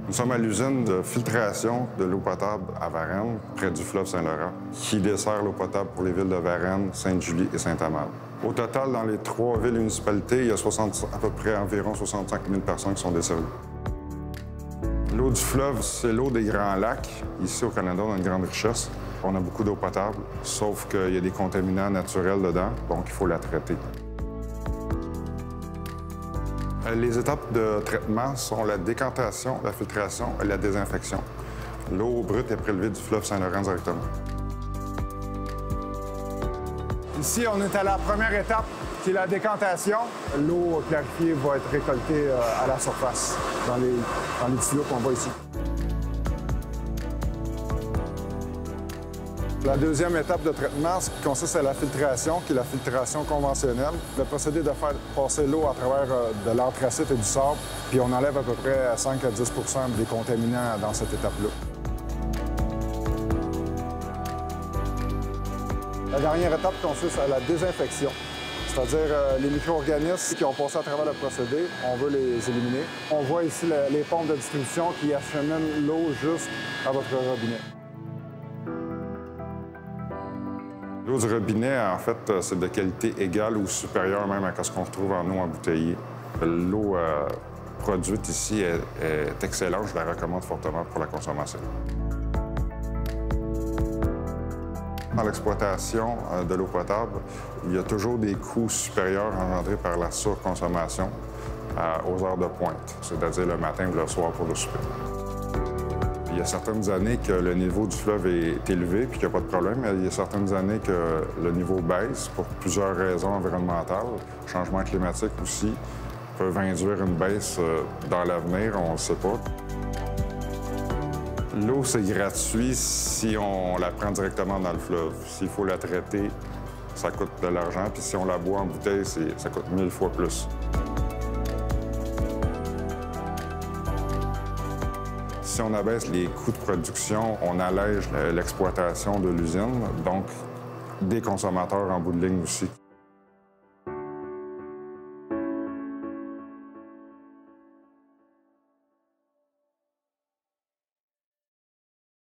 Nous sommes à l'usine de filtration de l'eau potable à Varennes, près du fleuve Saint-Laurent, qui dessert l'eau potable pour les villes de Varennes, Sainte-Julie et Saint-Amand. Au total, dans les 3 villes et municipalités, il y a à peu près environ 65 000 personnes qui sont desservies. L'eau du fleuve, c'est l'eau des Grands Lacs. Ici, au Canada, on a une grande richesse. On a beaucoup d'eau potable, sauf qu'il y a des contaminants naturels dedans, donc il faut la traiter. Les étapes de traitement sont la décantation, la filtration et la désinfection. L'eau brute est prélevée du fleuve Saint-Laurent directement. Ici, on est à la première étape, qui est la décantation. L'eau clarifiée va être récoltée à la surface, dans les tuyaux qu'on voit ici. La deuxième étape de traitement consiste à la filtration, qui est la filtration conventionnelle. Le procédé de faire passer l'eau à travers de l'anthracite et du sable, puis on enlève à peu près 5 à 10 des contaminants dans cette étape-là. La dernière étape consiste à la désinfection, c'est-à-dire les micro-organismes qui ont passé à travers le procédé, on veut les éliminer. On voit ici les pompes de distribution qui acheminent l'eau jusqu'à votre robinet. L'eau du robinet, en fait, c'est de qualité égale ou supérieure même à ce qu'on retrouve en eau embouteillée. L'eau produite ici est excellente, je la recommande fortement pour la consommation. Dans l'exploitation de l'eau potable, il y a toujours des coûts supérieurs engendrés par la surconsommation aux heures de pointe, c'est-à-dire le matin ou le soir pour le souper. Il y a certaines années que le niveau du fleuve est élevé puis qu'il n'y a pas de problème, mais il y a certaines années que le niveau baisse pour plusieurs raisons environnementales. Changement climatique aussi peuvent induire une baisse dans l'avenir, on ne le sait pas. L'eau, c'est gratuit si on la prend directement dans le fleuve. S'il faut la traiter, ça coûte de l'argent, puis si on la boit en bouteille, ça coûte 1000 fois plus. Si on abaisse les coûts de production, on allège l'exploitation de l'usine, donc des consommateurs en bout de ligne aussi.